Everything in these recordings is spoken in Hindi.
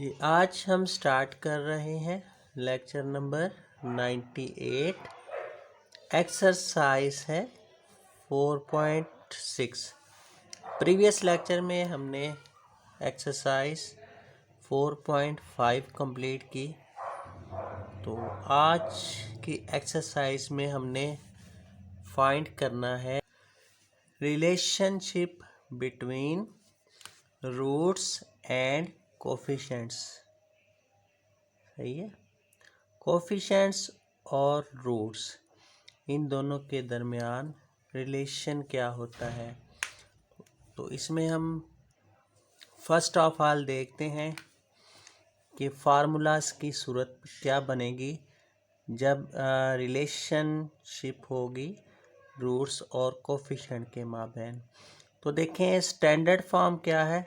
जी आज हम स्टार्ट कर रहे हैं लेक्चर नंबर 98। एक्सरसाइज है 4.6। प्रीवियस लेक्चर में हमने एक्सरसाइज 4.5 कंप्लीट की। तो आज की एक्सरसाइज में हमने फाइंड करना है relationship between roots and coefficients. सही है। कोफिशिएंट्स और रूट्स इन दोनों के दरमियान रिलेशन क्या होता है। तो इसमें हम फर्स्ट ऑफ ऑल देखते हैं कि फार्मूलाज की सूरत क्या बनेगी जब रिलेशनशिप होगी रूट्स और कोफिशिएंट के माबैन। तो देखें स्टैंडर्ड फॉर्म क्या है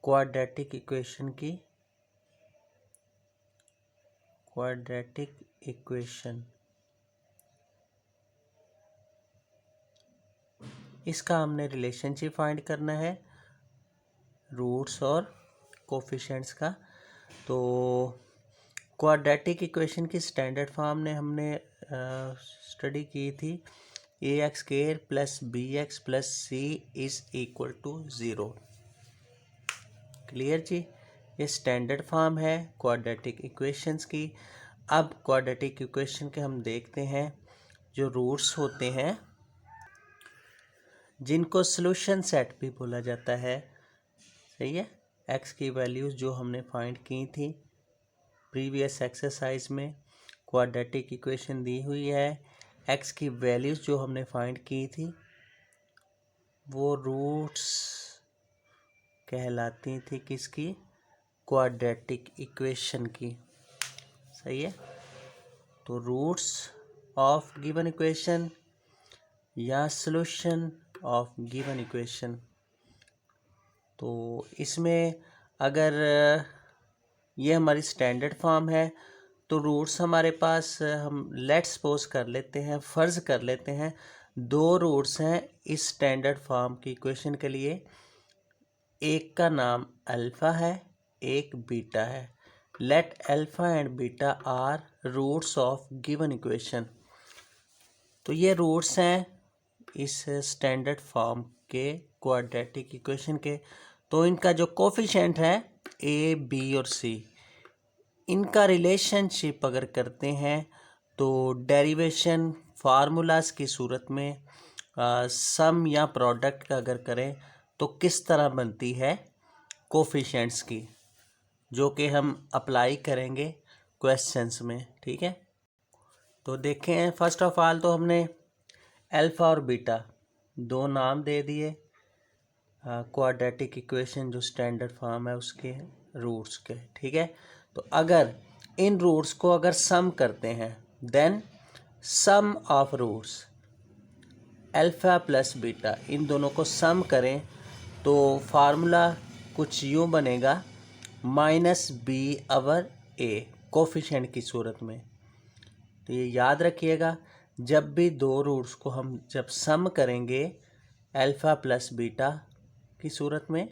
क्वाड्रेटिक इक्वेशन की। क्वाड्रेटिक इक्वेशन इसका हमने रिलेशनशिप फाइंड करना है रूट्स और कोफिशिएंट्स का। तो क्वाड्रेटिक इक्वेशन की स्टैंडर्ड फॉर्म ने हमने स्टडी की थी ax² plus bx plus c is equal to 0। Clear जी। ये स्टैंडर्ड फॉर्म है क्वाड्रेटिक इक्वेशंस की। अब क्वाड्रेटिक इक्वेशन के हम देखते हैं जो रूट्स होते हैं जिनको सॉल्यूशन सेट भी बोला जाता है। सही है। एक्स की वैल्यूज़ जो हमने फाइंड की थी प्रीवियस एक्सरसाइज में, क्वाड्रेटिक इक्वेशन दी हुई है। एक्स की वैल्यूज़ जो हमने फाइंड की थी वो रूट्स कहलाती थी किसकी, क्वाड्रेटिक इक्वेशन की। सही है। तो रूट्स ऑफ गिवन इक्वेशन या सॉल्यूशन ऑफ गिवन इक्वेशन। तो इसमें अगर ये हमारी स्टैंडर्ड फॉर्म है तो रूट्स हमारे पास हम लेट्स सपोज कर लेते हैं, फ़र्ज़ कर लेते हैं दो रूट्स हैं इस स्टैंडर्ड फॉर्म की इक्वेशन के लिए। एक का नाम अल्फ़ा है, एक बीटा है। Let alpha and beta are roots of given equation. तो ये रूट्स हैं इस स्टैंडर्ड फॉर्म के क्वाड्रेटिक इक्वेशन के। तो इनका जो कोफिशिएंट है ए बी और सी, इनका रिलेशनशिप अगर करते हैं तो डेरिवेशन फार्मूलाज की सूरत में सम या प्रोडक्ट का अगर करें तो किस तरह बनती है कोफिशिएंट्स की, जो कि हम अप्लाई करेंगे क्वेश्चंस में। ठीक है। तो देखें फर्स्ट ऑफ ऑल तो हमने अल्फ़ा और बीटा दो नाम दे दिए क्वाड्रेटिक इक्वेशन जो स्टैंडर्ड फॉर्म है उसके रूट्स के। ठीक है। तो अगर इन रूट्स को अगर सम करते हैं then sum of roots alpha plus beta, इन दोनों को सम करें तो फार्मूला कुछ यूँ बनेगा minus B over A coefficient की सूरत में। तो ये याद रखिएगा जब भी दो रूट्स को हम जब सम करेंगे अल्फ़ा प्लस बीटा की सूरत में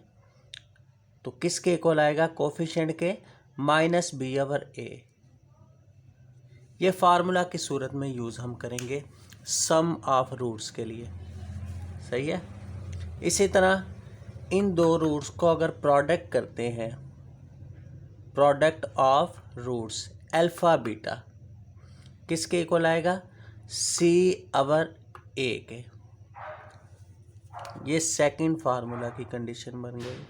तो किसके इक्वल आएगा, कोफिशिएंट के माइनस बी अवर ए। ये फार्मूला की सूरत में यूज़ हम करेंगे सम ऑफ रूट्स के लिए। सही है। इसी तरह इन दो रूट्स को अगर प्रोडक्ट करते हैं, product of roots alpha beta किसके इक्वल आएगा, सी अवर ए के। ये सेकंड फार्मूला की कंडीशन बन गई।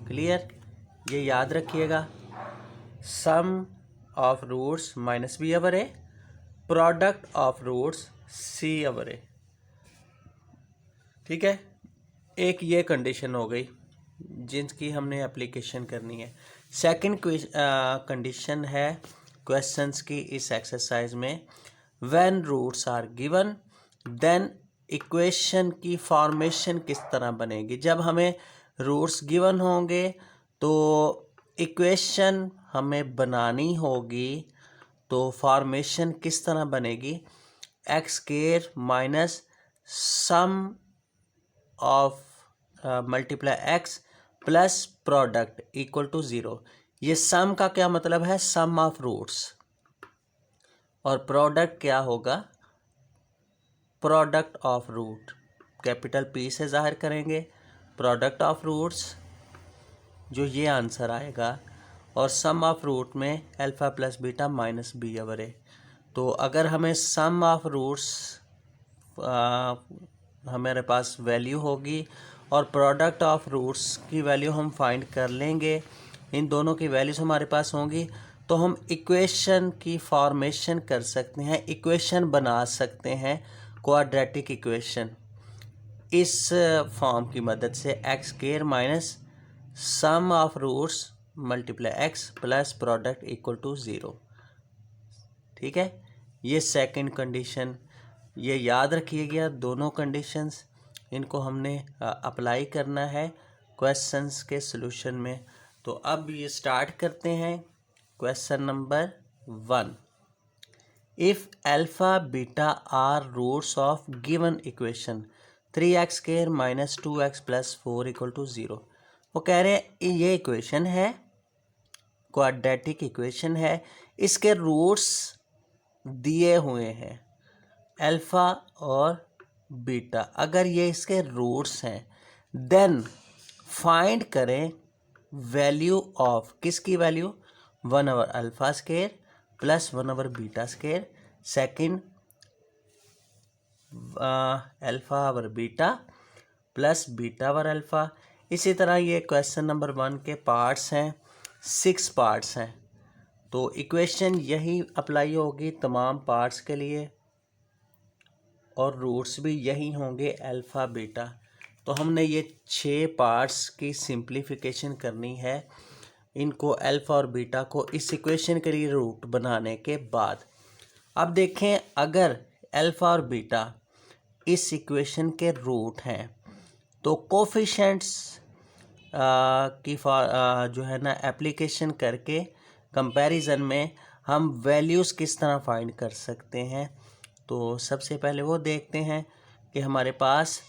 क्लियर। ये याद रखिएगा sum of roots minus B over A, product of roots C over A. ठीक है। एक ये कंडीशन हो गई जिसकी हमने एप्लीकेशन करनी है। सेकंड कंडीशन है क्वेश्चंस की इस एक्सरसाइज में, when roots are given then equation की फॉर्मेशन किस तरह बनेगी। जब हमें रूट्स गिवन होंगे तो इक्वेशन हमें बनानी होगी तो फॉर्मेशन किस तरह बनेगी, x² minus sum of multiply x plus product equal to 0। ये सम का क्या मतलब है, सम ऑफ रूट्स, और प्रोडक्ट क्या होगा, product of root. Capital P से जाहिर करेंगे प्रोडक्ट ऑफ रूट्स, जो ये आंसर आएगा, और सम ऑफ रूट में alpha plus beta minus B over A. तो अगर हमें सम ऑफ रूट्स हमारे पास वैल्यू होगी और प्रोडक्ट ऑफ रूट्स की वैल्यू हम फाइंड कर लेंगे, इन दोनों की वैल्यूज हमारे पास होंगी, तो हम इक्वेशन की फॉर्मेशन कर सकते हैं, इक्वेशन बना सकते हैं, क्वाड्रेटिक इक्वेशन, इस फॉर्म की मदद से x square minus sum of roots multiply x plus product equal to 0। ठीक है, ये सेकंड कंडीशन, ये याद रखिएगा, दोनों कंडीशंस इनको हमने अप्लाई करना है क्वेश्चंस के सॉल्यूशन में। तो अब ये स्टार्ट करते हैं question number 1। If alpha beta are roots of given equation 3x square minus 2x plus 4 equal to 0। वो कह रहे हैं ये इक्वेशन है, क्वाड्रेटिक इक्वेशन है, इसके रूट्स दिए हुए हैं अल्फ़ा और बीटा। अगर ये इसके रूट्स हैं देन फाइंड करें वैल्यू ऑफ, किसकी value, 1 over alpha square plus 1 over beta square, second alpha over beta plus beta over alpha. इसी तरह ये क्वेश्चन नंबर 1 के पार्ट्स हैं, 6 पार्ट्स हैं, तो इक्वेशन यही अप्लाई होगी तमाम पार्ट्स के लिए, और रूट्स भी यही होंगे अल्फ़ा बीटा। तो हमने ये 6 पार्ट्स की सिंप्लीफिकेशन करनी है, इनको अल्फ़ा और बीटा को इस इक्वेशन के लिए रूट बनाने के बाद। अब देखें, अगर अल्फ़ा और बीटा इस इक्वेशन के रूट हैं तो कोफिशेंट्स की जो है ना एप्लीकेशन करके कंपैरिजन में हम वैल्यूज़ किस तरह फाइंड कर सकते हैं। तो सबसे पहले वो देखते हैं कि हमारे पास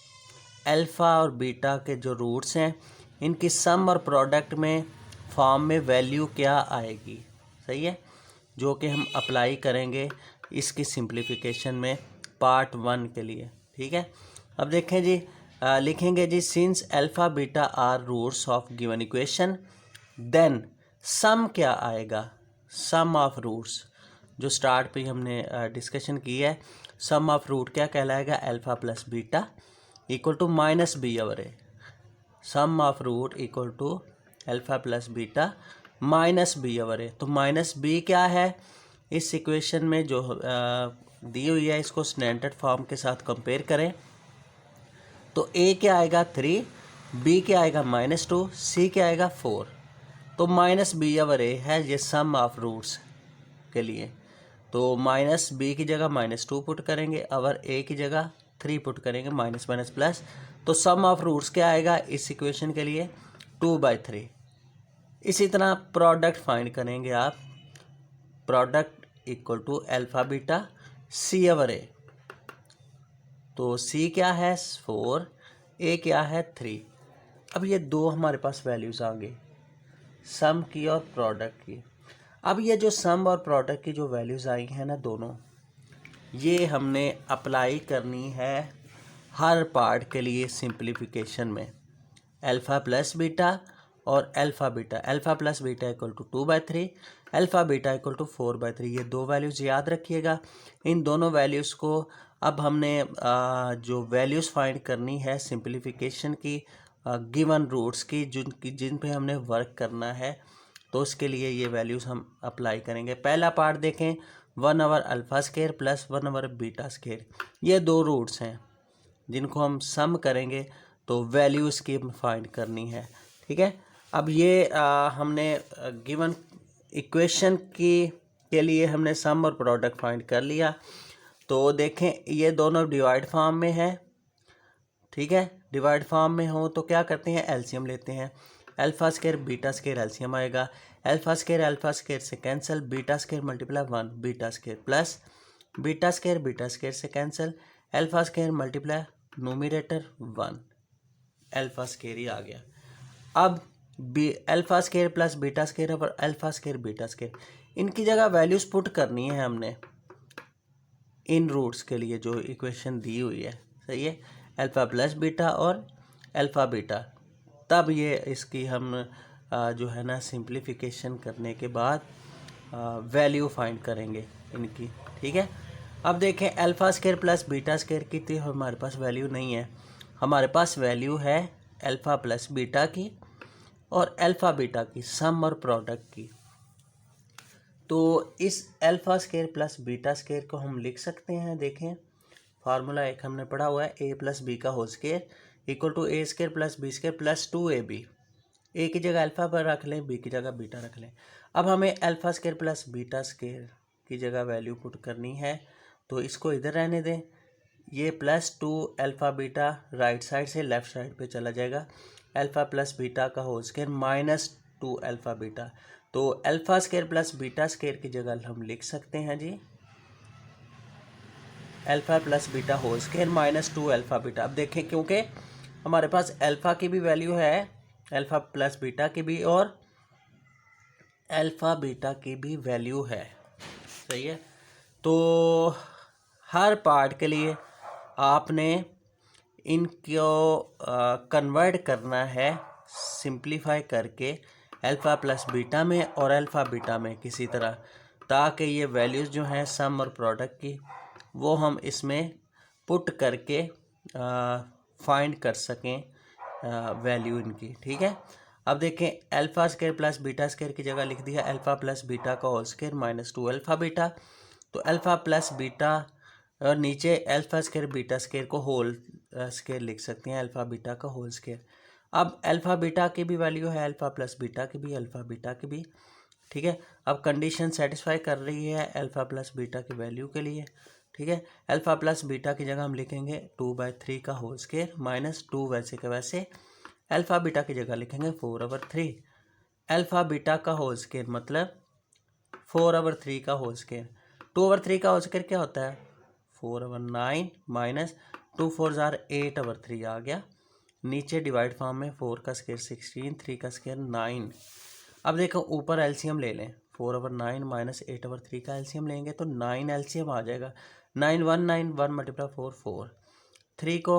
अल्फ़ा और बीटा के जो रूट्स हैं इनकी सम और प्रोडक्ट में फॉर्म में वैल्यू क्या आएगी। सही है, जो कि हम अप्लाई करेंगे इसकी सिंप्लीफिकेशन में पार्ट 1 के लिए। ठीक है, अब देखें जी, लिखेंगे जी, since alpha beta are roots of given equation, then sum क्या आएगा, सम ऑफ रूट्स, जो स्टार्ट पे हमने डिस्कशन की है, सम ऑफ रूट क्या कहलाएगा, alpha plus beta equal to minus B over A. Sum of root equal to alpha plus beta minus B over A. तो माइनस बी क्या है, इस इक्वेशन में जो दी हुई है इसको स्टैंडर्ड फॉर्म के साथ कंपेयर करें तो ए क्या आएगा 3, बी क्या आएगा -2, सी क्या आएगा 4। तो माइनस बी ओवर ए है ये सम ऑफ रूट्स के लिए। तो माइनस बी की जगह -2 पुट करेंगे, और ए की जगह 3 पुट करेंगे, माइनस माइनस प्लस। तो सम ऑफ रूट्स क्या आएगा इस इक्वेशन के लिए 2/3। इसी तरह प्रोडक्ट फाइंड करेंगे आप, product equal to alpha beta C over A. तो सी क्या है 4, ए क्या है 3। अब ये दो हमारे पास वैल्यूज़ आ गई, सम की और प्रोडक्ट की। अब ये जो सम और प्रोडक्ट की जो वैल्यूज़ आई हैं ना दोनों, ये हमने अप्लाई करनी है हर पार्ट के लिए सिंप्लीफिकेशन में, अल्फ़ा प्लस बीटा और alpha beta. Alpha plus beta equal to 2/3, alpha beta equal to 4/3। ये दो वैल्यूज़ याद रखिएगा। इन दोनों वैल्यूज़ को अब हमने जो वैल्यूज़ फाइंड करनी है सिंप्लीफिकेशन की, गिवन रूट्स की, जिन पे हमने वर्क करना है, तो उसके लिए ये वैल्यूज़ हम अप्लाई करेंगे। पहला पार्ट देखें, 1 over alpha square plus 1 over beta square. ये दो रूट्स हैं जिनको हम सम करेंगे तो वैल्यू इसकी फाइंड करनी है। ठीक है, अब ये हमने गिवन इक्वेशन के लिए हमने सम और प्रोडक्ट फाइंड कर लिया। तो देखें ये दोनों डिवाइड फॉर्म में है। ठीक है, डिवाइड फॉर्म में हो तो क्या करते हैं, एलसीएम लेते हैं। Alpha square beta square LCM आएगा, अल्फ़ा स्क्वायर से cancel, beta square multiply 1 beta square plus beta square से cancel, alpha square multiply numerator 1 alpha square ही आ गया। अब alpha square plus beta square और अल्फ़ा स्केयर बीटा स्केयर, इनकी जगह वैल्यूज़ पुट करनी है हमने इन रूट्स के लिए जो इक्वेशन दी हुई है। सही है, अल्फ़ा प्लस बीटा और अल्फ़ा बीटा। तब ये इसकी हम जो है ना सिंप्लीफिकेशन करने के बाद वैल्यू फाइंड करेंगे इनकी। ठीक है, अब देखें alpha square plus beta square की तो हमारे पास वैल्यू नहीं है, हमारे पास वैल्यू है अल्फ़ा प्लस बीटा की और अल्फ़ा बीटा की सम और प्रोडक्ट की। तो इस alpha square plus beta square को हम लिख सकते हैं। देखें फार्मूला एक हमने पढ़ा हुआ है, ए प्लस बी का whole square equal to a square plus B square plus 2ab। A की जगह अल्फ़ा पर रख लें, बी की जगह बीटा रख लें। अब हमें alpha square plus beta square की जगह वैल्यू पुट करनी है, तो इसको इधर रहने दें। ये plus 2 alpha beta right side से लेफ़्ट साइड पे चला जाएगा, अल्फ़ा प्लस बीटा का whole square minus 2 alpha beta. तो alpha square plus beta square की जगह हम लिख सकते हैं जी alpha plus beta whole square minus 2 alpha beta. अब देखें क्योंकि हमारे पास अल्फ़ा की भी वैल्यू है, अल्फ़ा प्लस बीटा की भी और अल्फ़ा बीटा की भी वैल्यू है। सही है, तो हर पार्ट के लिए आपने इनको कन्वर्ट करना है सिंप्लीफाई करके अल्फ़ा प्लस बीटा में और अल्फ़ा बीटा में किसी तरह, ताकि ये वैल्यूज़ जो हैं सम और प्रोडक्ट की वो हम इसमें पुट करके फाइंड कर सकें वैल्यू इनकी। ठीक है, अब देखें alpha square plus beta square की जगह लिख दिया अल्फ़ा प्लस बीटा का whole square minus 2 alpha beta. तो अल्फ़ा प्लस बीटा और नीचे अल्फ़ा स्केयर बीटा स्केयर को होल स्केयर लिख सकते हैं, अल्फ़ा बीटा का होल स्केयर। अब अल्फ़ा बीटा की भी वैल्यू है, अल्फ़ा प्लस बीटा की भी, अल्फ़ा बीटा की भी। ठीक है, अब कंडीशन सेटिस्फाई कर रही है अल्फ़ा प्लस बीटा की वैल्यू के लिए। ठीक है, अल्फ़ा प्लस बीटा की जगह हम लिखेंगे 2/3 का होल स्केयर माइनस 2 वैसे के वैसे, अल्फ़ा बीटा की जगह लिखेंगे 4/3। अल्फ़ा बीटा का होल स्केयर मतलब 4/3 का होल स्केयर। 2/3 का होल स्केयर क्या होता है 4/9 माइनस 2 4 8/3 आ गया। नीचे डिवाइड फॉर्म में 4 का स्केयर 16, 3 का स्केयर 9। अब देखो ऊपर एलसीएम ले लें, 4/9 माइनस 8/3 का एलसीएम लेंगे तो 9 एलसीएम आ जाएगा। 9 1 9 1 मल्टीप्लाई 4 4, 3 को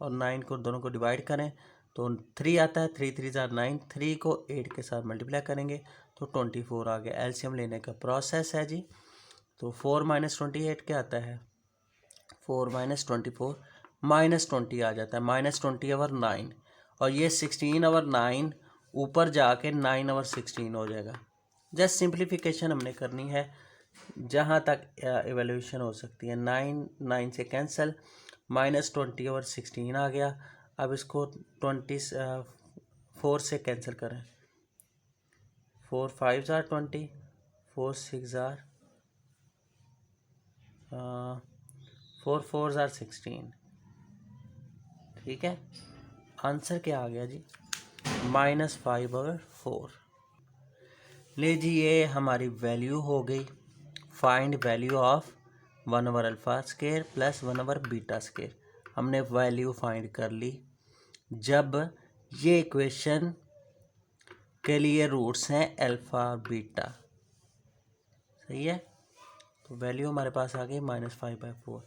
और 9 को दोनों को डिवाइड करें तो 3 आता है, 3 3 9, 3 को 8 के साथ मल्टीप्लाई करेंगे तो 24 आ गया। एलसीएम लेने का प्रोसेस है जी। तो 4 माइनस 28 क्या आता है 4 माइनस 24 माइनस 20 आ जाता है, माइनस 20/9 और ये 16/9 ऊपर जाके 9/16 हो जाएगा। जस्ट सिंप्लीफिकेशन हमने करनी है जहाँ तक एवेल्यूशन हो सकती है। 9 9 से कैंसिल, माइनस 20/16 आ गया। अब इसको 4 से कैंसिल करें, 4 5 20, 4 6 4 4 16। ठीक है, आंसर क्या आ गया जी -5/4। ले जी ये हमारी वैल्यू हो गई। फाइंड वैल्यू ऑफ 1/अल्फ़ा स्केयर प्लस 1/बीटा स्केयर। हमने वैल्यू फाइंड कर ली जब ये इक्वेशन के लिए रूट्स हैं अल्फ़ा बीटा। सही है, तो वैल्यू हमारे पास आ गई -5/4।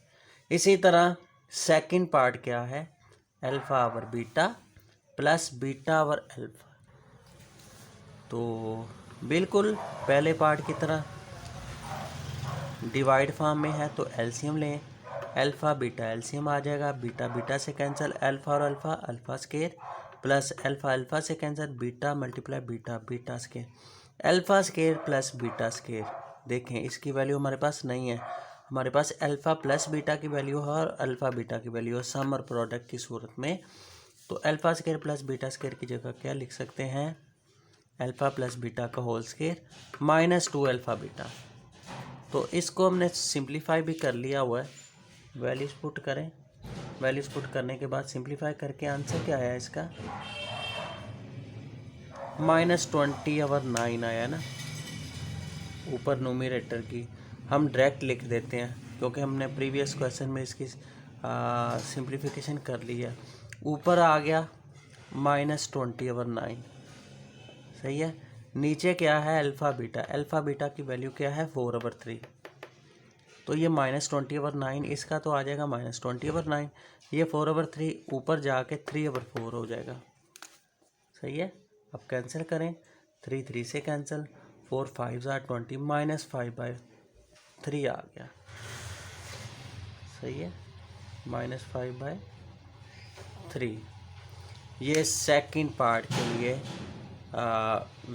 इसी तरह सेकंड पार्ट क्या है alpha over beta plus beta over alpha. तो बिल्कुल पहले पार्ट की तरह डिवाइड फॉर्म में है तो एलसीएम लें, अल्फ़ा बीटा एलसीएम आ जाएगा, बीटा बीटा से कैंसिल, अल्फ़ा और alpha alpha square plus alpha alpha से cancel, beta multiply beta beta square, alpha square plus beta square. देखें इसकी वैल्यू हमारे पास नहीं है, हमारे पास अल्फ़ा प्लस बीटा की वैल्यू है और अल्फ़ा बीटा की वैल्यू है सम और प्रोडक्ट की सूरत में। तो alpha square plus beta square की जगह क्या लिख सकते हैं अल्फ़ा प्लस बीटा का whole square minus 2 alpha beta. तो इसको हमने सिंप्लीफाई भी कर लिया हुआ है। वैल्यूज़ पुट करें, वैल्यूज़ पुट करने के बाद सिंप्लीफाई करके आंसर क्या आया इसका -20/9 आया ना। ऊपर न्यूमरेटर की हम डायरेक्ट लिख देते हैं क्योंकि हमने प्रीवियस क्वेश्चन में इसकी सिंप्लीफिकेशन कर ली है। ऊपर आ गया -20/9। सही है। नीचे क्या है, अल्फ़ा बीटा। अल्फ़ा बीटा की वैल्यू क्या है, 4/3। तो ये -20/9, इसका तो आ जाएगा -20/9। ये 4/3 ऊपर जाके 3/4 हो जाएगा। सही है। अब कैंसिल करें, 3 3 से कैंसिल, 4 5 20, -5/3 आ गया। सही है, -5/3। ये सेकंड पार्ट के लिए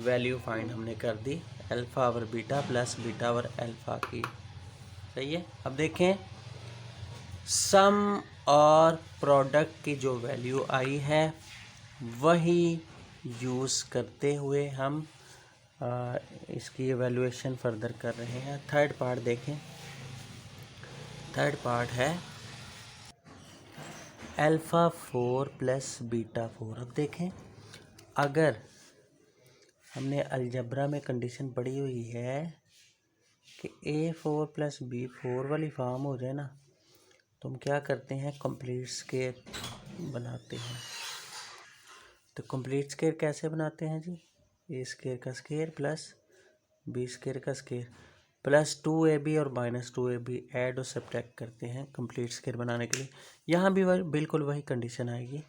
वैल्यू फाइंड हमने कर दी, alpha over beta plus beta over alpha की। सही है। अब देखें, सम और प्रोडक्ट की जो वैल्यू आई है वही यूज़ करते हुए हम इसकी एवेल्यूएशन फर्दर कर रहे हैं। थर्ड पार्ट देखें। थर्ड पार्ट है अल्फ़ा 4 प्लस बीटा 4। अब देखें, अगर हमने अलजबरा में कंडीशन पढ़ी हुई है कि A4 प्लस B4 वाली फॉर्म हो जाए ना, तो हम क्या करते हैं, कंप्लीट स्केयर बनाते हैं। तो कंप्लीट स्केयर कैसे बनाते हैं जी, ए स्केयर का स्केयर प्लस बी स्केयर का स्केयर प्लस 2ab और -2ab ऐड और सब्ट्रैक्ट करते हैं कंप्लीट स्केयर बनाने के लिए। यहाँ भी बिल्कुल वही कंडीशन आएगी।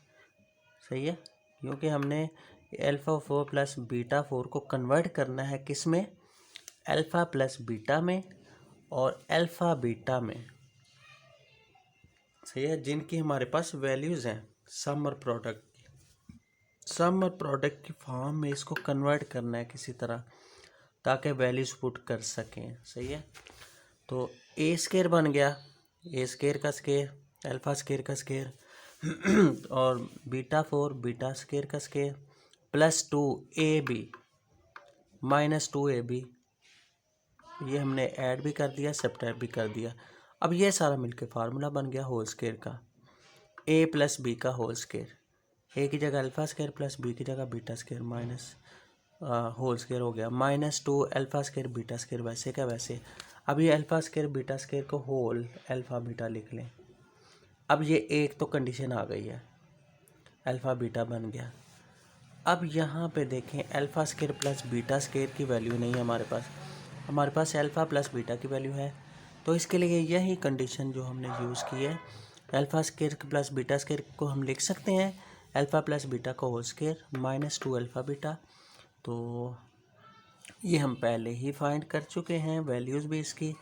सही है, क्योंकि हमने अल्फ़ा 4 प्लस बीटा 4 को कन्वर्ट करना है किस में, अल्फ़ा प्लस बीटा में और अल्फ़ा बीटा में। सही है, जिनकी हमारे पास वैल्यूज़ हैं सम और प्रोडक्ट की। सम और प्रोडक्ट की फॉर्म में इसको कन्वर्ट करना है किसी तरह, ताकि वैल्यूज़ पुट कर सकें। सही है। तो ए स्केयर बन गया, ए स्केयर का स्केयर, अल्फ़ा स्केयर का स्केयर और बीटा 4 बीटा स्केयर का स्केयर प्लस 2ab -2ab, ये हमने ऐड भी कर दिया, सब्ट्रैक्ट भी कर दिया। अब ये सारा मिलके फार्मूला बन गया होल स्केयर का, ए प्लस बी का होल स्केयर। ए की जगह अल्फ़ा स्केयर प्लस बी की जगह beta square minus whole square हो गया, -2 अल्फ़ा स्केयर बीटा स्केयर, वैसे क्या वैसे। अब ये अल्फ़ा स्केयर बीटा स्केयर को होल अल्फ़ा बीटा लिख लें। अब ये एक तो कंडीशन आ गई है, अल्फ़ा बीटा बन गया। अब यहाँ पे देखें, alpha square plus beta square की वैल्यू नहीं है हमारे पास अल्फ़ा प्लस बीटा की वैल्यू है। तो इसके लिए यही कंडीशन जो हमने यूज़ की है, alpha square plus beta square को हम लिख सकते हैं अल्फ़ा प्लस बीटा का होल स्केयर -2 अल्फ़ा बीटा। तो ये हम पहले ही फाइंड कर चुके हैं वैल्यूज़ भी इसकी।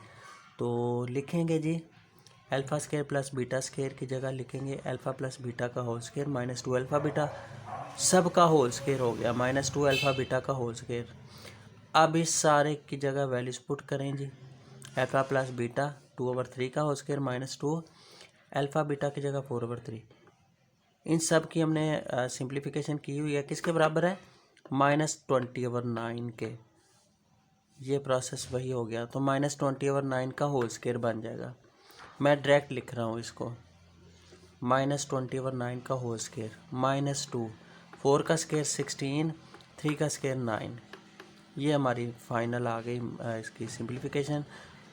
तो लिखेंगे जी, alpha square plus beta square की जगह लिखेंगे अल्फ़ा प्लस बीटा का होल स्केयर -2 अल्फ़ा बीटा, सब का होल स्केयर हो गया -2 अल्फ़ा बीटा का होल स्केयर। अब इस सारे की जगह वैल्यूज पुट करें जी, अल्फ़ा प्लस बीटा 2/3 का होल स्केयर -2 अल्फ़ा बीटा की जगह 4/3। इन सब की हमने सिंप्लीफिकेशन की हुई है, किसके बराबर है, -20/9 के। ये प्रोसेस वही हो गया, तो -20/9 का होल स्केयर बन जाएगा। मैं डायरेक्ट लिख रहा हूँ इसको, -20/9 का होल स्केयर -2, 4 का स्केयर 16, 3 का स्केयर 9। ये हमारी फाइनल आ गई इसकी सिंप्लीफिकेशन।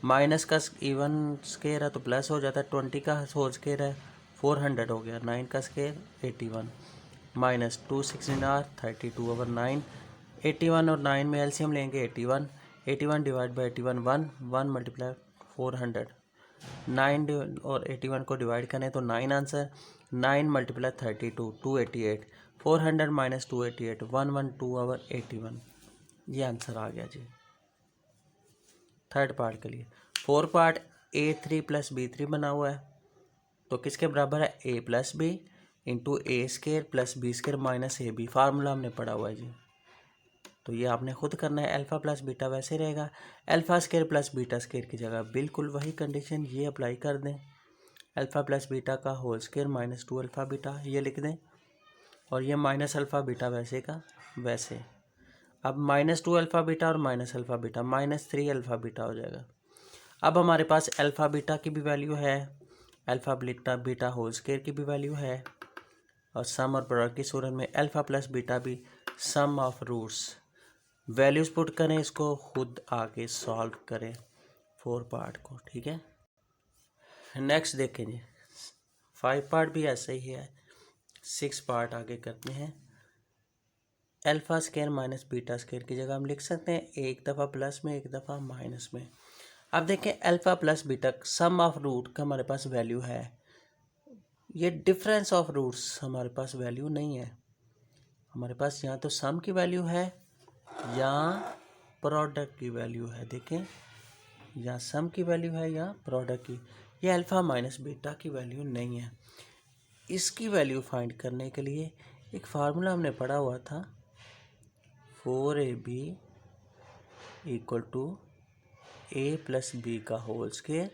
माइनस का इवन स्केयर है तो प्लस हो जाता है, 20 का होल स्केयर है 400 हो गया, 9 का स्केयर 81, -2 16R 32/9। 81 और 9 में एलसीएम लेंगे 81, 81 डिवाइड बाई 81 1 मल्टीप्लाई 400, 9 और 81 को डिवाइड करें तो 9 आंसर, 9 मल्टीप्लाई 32 288, 400 - 288 112/81। ये आंसर आ गया जी थर्ड पार्ट के लिए। Fourth part A3 plus B3 बना हुआ है, तो किसके बराबर है, A plus b into a square plus B square minus AB। Formula हमने पढ़ा हुआ है जी, तो ये आपने खुद करना है। अल्फ़ा प्लस बीटा वैसे रहेगा, alpha square plus beta square की जगह बिल्कुल वही कंडीशन ये अप्लाई कर दें, अल्फ़ा प्लस बीटा का होल स्केयर -2 अल्फ़ा बीटा ये लिख दें, और ये माइनस अल्फ़ा बीटा वैसे का वैसे। अब -2 अल्फ़ा बीटा और minus alpha beta -3 alpha beta हो जाएगा। अब हमारे पास अल्फ़ा बीटा की भी वैल्यू है, अल्फ़ा बीटा होल स्केयर की भी वैल्यू है, और सम और प्रोडक्ट की सूरत में अल्फ़ा प्लस बीटा भी सम ऑफ रूट्स। वैल्यूज़ पुट करें, इसको खुद आगे सॉल्व करें 4 पार्ट को। ठीक है, नेक्स्ट देखें जी, 5 पार्ट भी ऐसे ही है, 6 पार्ट आगे करते हैं। Alpha square minus beta square की जगह हम लिख सकते हैं एक दफ़ा प्लस में एक दफ़ा माइनस में। अब देखें alpha plus beta sum of root का हमारे पास वैल्यू है, ये डिफरेंस ऑफ रूट्स हमारे पास वैल्यू नहीं है। हमारे पास या तो सम की वैल्यू है या प्रोडक्ट की वैल्यू है। देखें या सम की वैल्यू है या प्रोडक्ट की, ये अल्फ़ा माइनस बीटा की वैल्यू नहीं है। इसकी वैल्यू फाइंड करने के लिए एक फार्मूला हमने पढ़ा हुआ था, 4ab equal to a plus B का whole square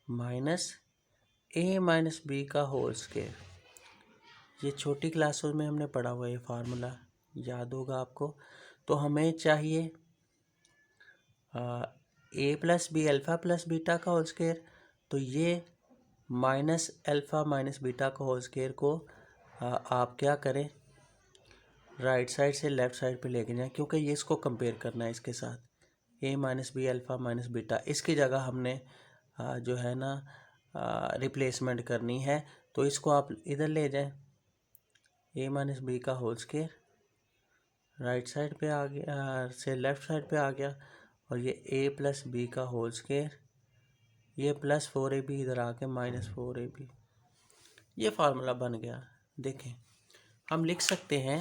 minus a minus B का होल स्क्वायर। ये छोटी क्लासों में हमने पढ़ा हुआ ये फार्मूला, याद होगा आपको। तो हमें चाहिए a plus b alpha plus beta का होल स्क्वायर, तो ये माइनस अल्फ़ा माइनस बीटा का होल स्क्वायर को आप क्या करें, राइट साइड से लेफ़्ट साइड पे लेके जाएं, क्योंकि ये इसको कंपेयर करना है इसके साथ। a minus b alpha minus beta, इसकी जगह हमने जो है ना रिप्लेसमेंट करनी है। तो इसको आप इधर ले जाएं, a माइनस बी का होल स्क्वायर राइट साइड पे आ गया से लेफ़्ट साइड पे आ गया, और ये a प्लस बी का होल स्क्वायर, ये प्लस 4ab इधर आके माइनस 4ab, ये फार्मूला बन गया। देखें हम लिख सकते हैं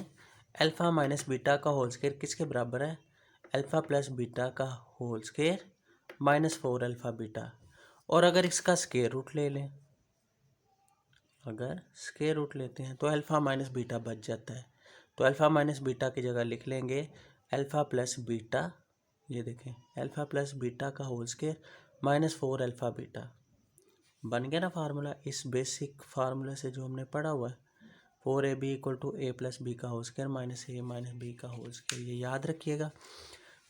अल्फ़ा माइनस बीटा का होल स्क्वायर किसके बराबर है, अल्फ़ा प्लस बीटा का whole square minus 4 alpha beta. और अगर इसका स्क्वायर रूट ले लें, अगर स्क्वायर रूट लेते हैं तो अल्फ़ा माइनस बीटा बच जाता है। तो अल्फ़ा माइनस बीटा की जगह लिख लेंगे अल्फ़ा प्लस बीटा, ये देखें अल्फ़ा प्लस बीटा का whole square minus 4 alpha beta. बन गया ना फार्मूला, इस बेसिक फार्मूले से जो हमने पढ़ा हुआ है, 4ab equal to a plus B का whole square minus a minus B का होल स्क्वायर, ये याद रखिएगा।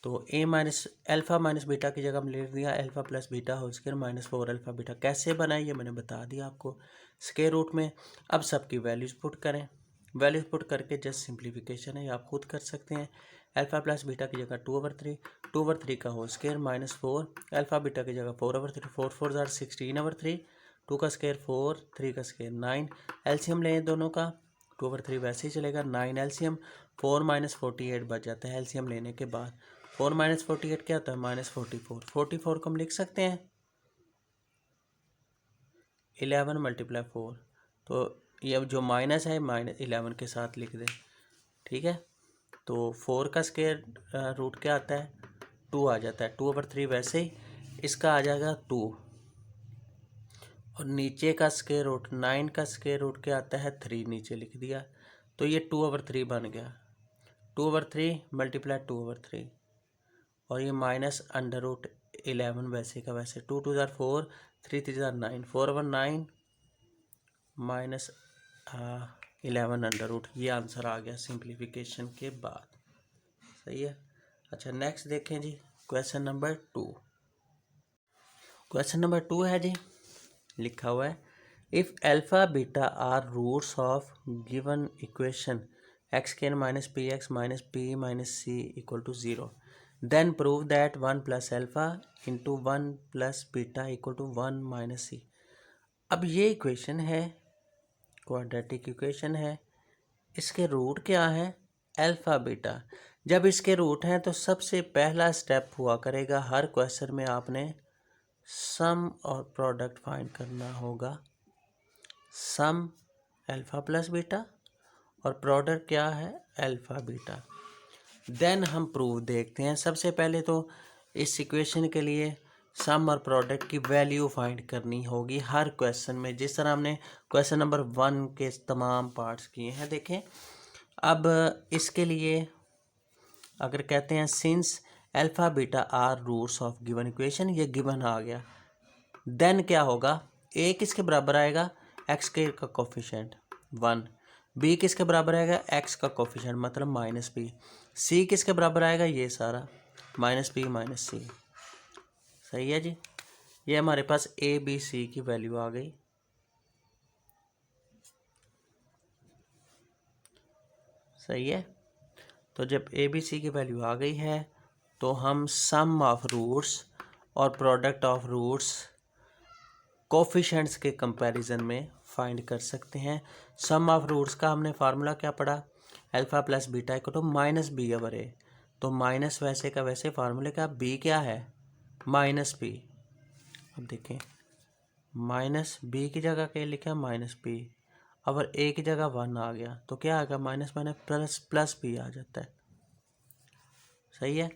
तो a minus alpha minus beta की जगह हम लिख दिया alpha plus beta whole square minus 4 alpha beta. कैसे बनाए ये मैंने बता दिया आपको स्क्वायर रूट में। अब सबकी वैल्यूज पुट करें, वैल्यूज पुट करके जस्ट सिंप्लीफिकेशन है, आप खुद कर सकते हैं। अल्फ़ा प्लस बीटा की जगह 2/3, 2/3 का whole square minus 4 alpha beta की जगह 4/3, 4 4 ज़ार 16/3, 2 का स्क्वायर 4, 3 का स्क्वायर 9। एलसीएम लें दोनों का, 2/3 वैसे ही चलेगा, 9 एलसीएम 4 माइनस 48 बच जाता है एलसीएम लेने के बाद। 4 माइनस 48 क्या होता है, माइनस 44। 44 को हम लिख सकते हैं 11 मल्टीप्लाई 4, तो ये जो माइनस है माइनस 11 के साथ लिख दें, ठीक है। तो 4 का स्क्वायर रूट क्या आता है, 2 आ जाता है, 2/3 वैसे ही इसका आ जाएगा 2, और नीचे का स्क्वायर रूट 9 का स्क्वायर रूट क्या आता है 3, नीचे लिख दिया, तो ये 2/3 बन गया। 2/3 मल्टीप्लाई 2/3, और ये माइनस अंडर रूट 11 वैसे का वैसे, 2 2 ज़ार 4, 3 3 ज़ार 9, 4/9 माइनस 11 अंडर रूट, ये आंसर आ गया सिंप्लीफिकेशन के बाद। सही है। अच्छा नेक्स्ट देखें जी, क्वेश्चन नंबर 2। क्वेश्चन नंबर 2 है जी, लिखा हुआ है if alpha beta are roots of given equation x square minus p x minus P minus c equal to 0, then prove that 1 plus alpha into 1 plus beta equal to 1 minus सी। अब ये इक्वेशन है, क्वाड्रेटिक इक्वेशन है, इसके रूट क्या है, अल्फ़ा बीटा। जब इसके रूट हैं तो सबसे पहला स्टेप हुआ करेगा हर क्वेश्चन में आपने सम और प्रोडक्ट फाइंड करना होगा। सम अल्फ़ा प्लस बीटा और प्रोडक्ट क्या है अल्फ़ा बीटा। देन हम प्रूव देखते हैं। सबसे पहले तो इस इक्वेशन के लिए सम और प्रोडक्ट की वैल्यू फाइंड करनी होगी हर क्वेश्चन में, जिस तरह हमने क्वेश्चन नंबर 1 के तमाम पार्ट्स किए हैं। देखें अब इसके लिए अगर कहते हैं since alpha beta are roots of given equation, ये गिवन आ गया, देन क्या होगा, ए किसके बराबर आएगा, एक्स के का कोफिशिएंट 1, बी किसके बराबर आएगा, एक्स का कोफिशिएंट मतलब माइनस बी, सी किसके बराबर आएगा, ये सारा माइनस बी माइनस सी। सही है जी, ये हमारे पास ए बी सी की वैल्यू आ गई। सही है, तो जब ए बी सी की वैल्यू आ गई है तो हम सम ऑफ रूट्स और प्रोडक्ट ऑफ रूट्स कोफिशिएंट्स के कंपैरिजन में फाइंड कर सकते हैं। सम ऑफ रूट्स का हमने फार्मूला क्या पढ़ा, alpha plus beta equal to minus B over A. तो माइनस वैसे का वैसे फार्मूले का बी क्या है माइनस बी। अब देखें माइनस बी की जगह क्या लिखा माइनस बी, अगर ए की जगह 1 आ गया तो क्या आएगा minus minus plus plus B आ जाता है। सही है।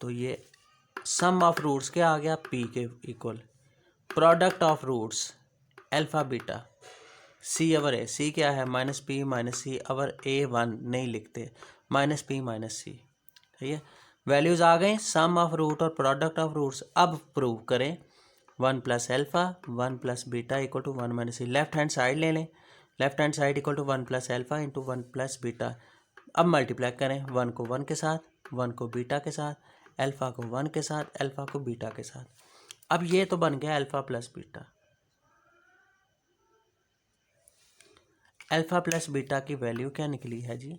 तो ये सम ऑफ रूट्स क्या आ गया पी के equal product of roots alpha beta C over A. C क्या है minus P minus C, over A 1 नहीं लिखते, माइनस पी माइनस सी। ठीक है, वैल्यूज आ गए सम ऑफ रूट और प्रोडक्ट ऑफ रूट्स। अब प्रूव करें 1 plus alpha 1 plus beta equal to 1 minus c. Left hand side ले लें, left hand side equal to 1 plus alpha into 1 plus beta. अब मल्टीप्लाई करें 1 को 1 के साथ, 1 को बीटा के साथ, एल्फा को 1 के साथ, एल्फा को बीटा के साथ। अब ये तो बन गया alpha plus beta. Alpha plus beta की वैल्यू क्या निकली है जी,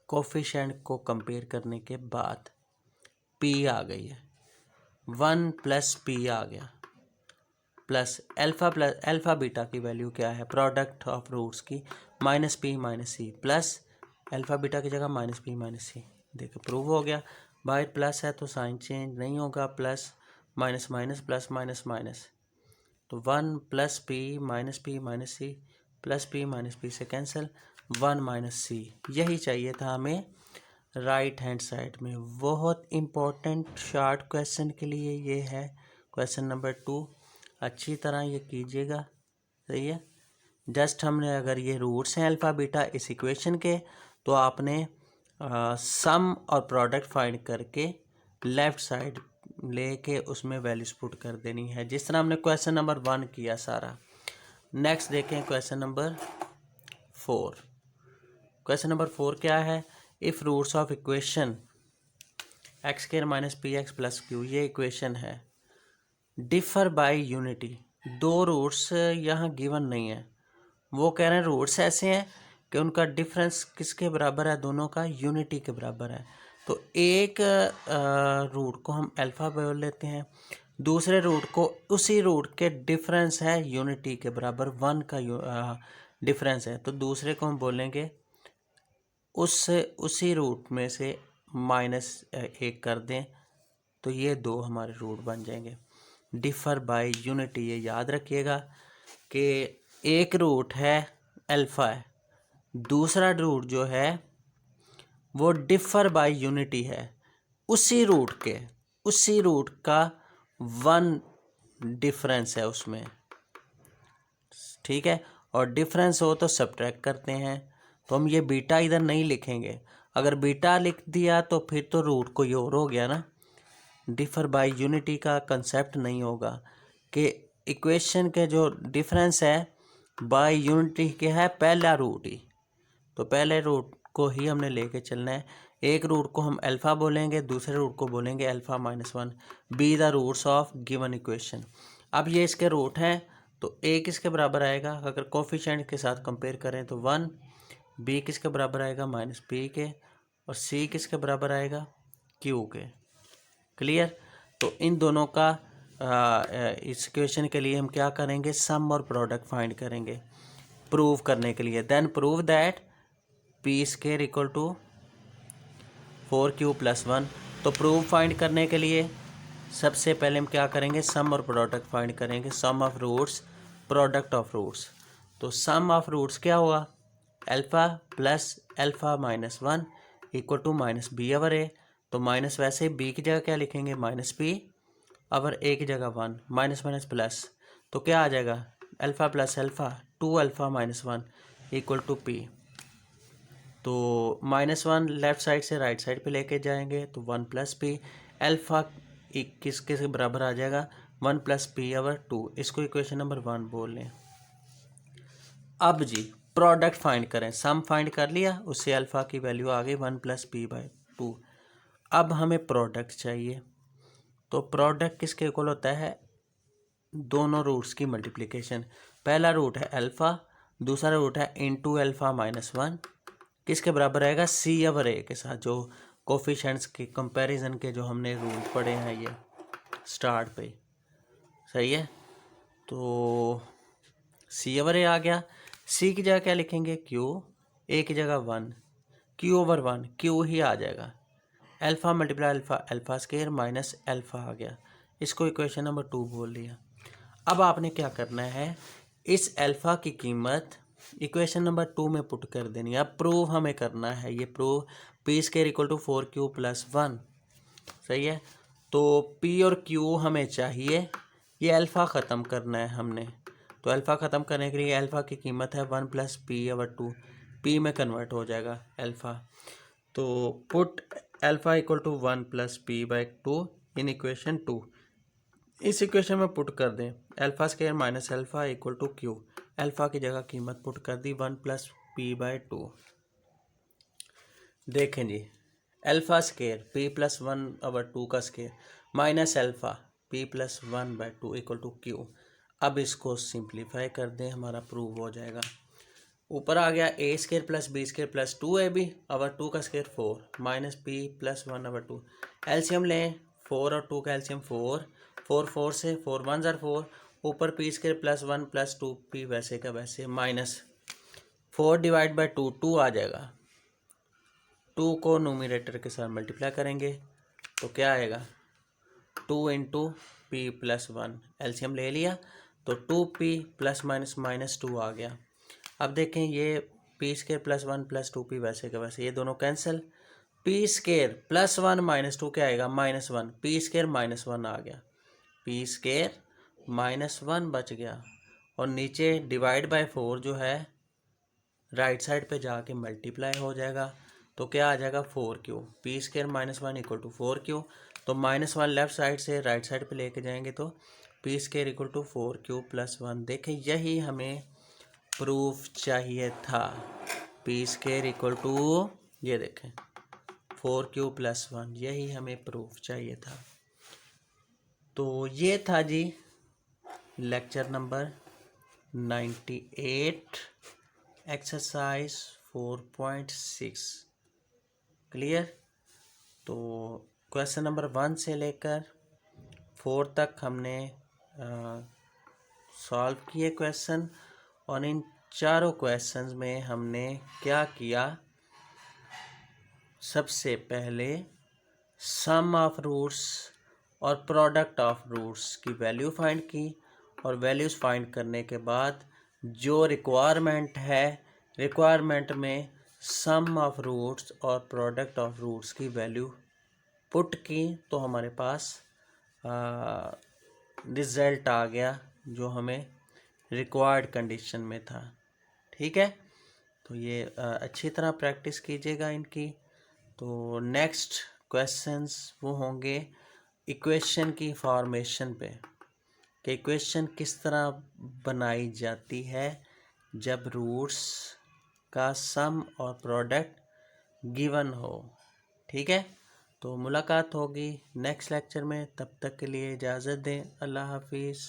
कोफिशिएंट को कंपेयर करने के बाद पी आ गई है, 1 प्लस पी आ गया, प्लस अल्फा बीटा की वैल्यू क्या है प्रोडक्ट ऑफ रूट्स की minus P minus c, plus alpha beta की जगह माइनस पी माइनस सी। देखो प्रूव हो गया। बाहर प्लस है तो साइन चेंज नहीं होगा, plus minus minus plus minus minus, तो 1 plus p minus c plus p minus p से कैंसिल, 1 माइनस सी। यही चाहिए था हमें राइट हैंड साइड में। बहुत इम्पोर्टेंट शॉर्ट क्वेश्चन के लिए ये है क्वेश्चन नंबर 2। अच्छी तरह ये कीजिएगा। सही है। जस्ट हमने अगर ये रूट्स हैं अल्फ़ा बीटा इस इक्वेशन के, तो आपने सम और प्रोडक्ट फाइंड करके लेफ़्ट साइड लेके उसमें वैल्यूज पुट कर देनी है, जिस तरह हमने क्वेश्चन नंबर 1 किया सारा। नेक्स्ट देखें क्वेश्चन नंबर 4। क्वेश्चन नंबर 4 क्या है, if roots of equation x square minus p x plus q, ये इक्वेशन है, डिफर बाय यूनिटी। दो रूट्स यहाँ गिवन नहीं है, वो कह रहे हैं रूट्स ऐसे हैं कि उनका डिफरेंस किसके बराबर है, दोनों का यूनिटी के बराबर है। तो एक रूट को हम अल्फ़ा बोल लेते हैं, दूसरे रूट को उसी रूट के डिफरेंस है यूनिटी के बराबर 1 का डिफरेंस है, तो दूसरे को हम बोलेंगे उसी रूट में से -1 कर दें, तो ये दो हमारे रूट बन जाएंगे। डिफ़र बाय यूनिटी, ये याद रखिएगा कि एक रूट है अल्फ़ा है, दूसरा रूट जो है वो डिफ़र बाय यूनिटी है, उसी रूट का 1 डिफरेंस है उसमें। ठीक है, और डिफरेंस हो तो सब्ट्रैक्ट करते हैं, तो हम ये बीटा इधर नहीं लिखेंगे। अगर बीटा लिख दिया तो फिर तो रूट कोई और हो गया ना, डिफ़र बाय यूनिटी का कंसेप्ट नहीं होगा कि इक्वेशन के जो डिफरेंस है बाय यूनिटी के है पहला रूट ही, तो पहले रूट को ही हमने लेके चलना है। एक रूट को हम अल्फ़ा बोलेंगे, दूसरे रूट को बोलेंगे alpha -1। Be the roots of given equation. अब ये इसके रूट हैं, तो ए किसके बराबर आएगा, अगर कोफिशिएंट के साथ कंपेयर करें तो 1, बी किसके बराबर आएगा -p के, और सी किसके बराबर आएगा q के। क्लियर। तो इन दोनों का इस इक्वेशन के लिए हम क्या करेंगे, सम और प्रोडक्ट फाइंड करेंगे प्रूव करने के लिए। Then prove that p square equal to 4q + 1। तो प्रूव फाइंड करने के लिए सबसे पहले हम क्या करेंगे, सम और प्रोडक्ट फाइंड करेंगे, sum of roots product of roots. तो सम ऑफ रूट्स क्या हुआ, alpha plus alpha -1 equal to -b over A. तो माइनस वैसे b की जगह क्या लिखेंगे -p ओवर a की जगह 1, माइनस माइनस प्लस, तो क्या आ जाएगा alpha plus alpha 2 alpha -1 equal to p। तो -1 लेफ्ट साइड से राइट साइड पे लेके जाएंगे तो 1 + p, अल्फ़ा किसके से बराबर आ जाएगा 1 + p ओवर 2। इसको इक्वेशन नंबर 1 बोल लें। अब जी प्रोडक्ट फाइंड करें, सम फाइंड कर लिया, उससे अल्फ़ा की वैल्यू आ गई 1 + p/2। अब हमें प्रोडक्ट चाहिए, तो प्रोडक्ट किसके इक्वल होता है, दोनों रूट्स की मल्टीप्लिकेशन। पहला रूट है अल्फ़ा, दूसरा रूट है इंटू अल्फ़ा -1, किसके बराबर आएगा c ओवर a के साथ, जो कोफिशिएंट्स के कंपैरिजन के जो हमने रूल पढ़े हैं ये स्टार्ट पे। सही है। तो c ओवर a आ गया, सी की जगह क्या लिखेंगे क्यू, ए की जगह 1, क्यू ओवर 1 क्यू ही आ जाएगा, alpha multiply alpha alpha square minus alpha आ गया, इसको इक्वेशन नंबर 2 बोल लिया। अब आपने क्या करना है, इस अल्फ़ा की कीमत इक्वेशन नंबर 2 में पुट कर देनी है। अब प्रूव हमें करना है, ये prove p square equal to 4q plus 1, सही है। तो पी और क्यू हमें चाहिए, ये अल्फ़ा ख़त्म करना है हमने, तो अल्फ़ा ख़त्म करने के लिए अल्फ़ा की कीमत है 1 प्लस पी ओवर 2, पी में कन्वर्ट हो जाएगा अल्फ़ा, तो put alpha equal to 1 plus p by 2 in equation 2, इस इक्वेशन में पुट कर दें alpha square minus alpha equal to q, alpha की जगह कीमत पुट कर दी 1 प्लस पी बाई 2। देखें जी, alpha square P plus 1 over 2 का square minus alpha P plus 1 by 2 equal to Q. अब इसको सिंप्लीफाई कर दें, हमारा प्रूव हो जाएगा। ऊपर आ गया A square plus B square plus 2ab over 2 का square 4 minus P plus 1 over 2, LCM लें 4 और 2 का एलसीएम 4, 4 4 से 4 1 ज़ार 4, ऊपर P square plus 1 plus 2 P वैसे का वैसे माइनस 4 डिवाइड बाई 2 2 आ जाएगा, 2 को नोमिनेटर के साथ मल्टीप्लाई करेंगे तो क्या आएगा 2 इंटू पी प्लस 1, एलसीएम ले लिया तो 2p प्लस माइनस माइनस 2 आ गया। अब देखें ये P square plus 1 plus 2p वैसे का वैसे, ये दोनों cancel, P square plus 1 minus 2 क्या आएगा माइनस 1, पी स्केयर माइनस 1 आ गया, पी स्केयर माइनस 1 बच गया, और नीचे डिवाइड बाय 4 जो है राइट साइड पे जाके मल्टीप्लाई हो जाएगा, तो क्या आ जाएगा 4q, p square minus 1 equal to 4q, तो माइनस 1 लेफ्ट साइड से राइट साइड पे लेके जाएंगे तो p square equal to 4q plus 1। देखें यही हमें प्रूफ चाहिए था, पी स्केयर इक्वल टू ये देखें 4q प्लस 1, यही हमें प्रूफ चाहिए था। तो ये था जी लेक्चर नंबर 98 एक्सरसाइज 4.6 क्लियर। तो क्वेश्चन नंबर 1 से लेकर 4 तक हमने सॉल्व किए क्वेश्चन, और इन चारों क्वेश्चंस में हमने क्या किया, सबसे पहले सम ऑफ रूट्स और प्रोडक्ट ऑफ रूट्स की वैल्यू फाइंड की, और वैल्यूज़ फाइंड करने के बाद जो रिक्वायरमेंट है, रिक्वायरमेंट में सम ऑफ रूट्स और प्रोडक्ट ऑफ रूट्स की वैल्यू पुट की, तो हमारे पास रिज़ल्ट आ गया जो हमें रिक्वायर्ड कंडीशन में था। ठीक है, तो ये अच्छी तरह प्रैक्टिस कीजिएगा इनकी। तो नेक्स्ट क्वेश्चंस वो होंगे इक्वेशन की फॉर्मेशन पे, कि इक्वेशन किस तरह बनाई जाती है जब रूट्स का सम और प्रोडक्ट गिवन हो। ठीक है, तो मुलाकात होगी नेक्स्ट लेक्चर में, तब तक के लिए इजाज़त दें, अल्लाह हाफिज़।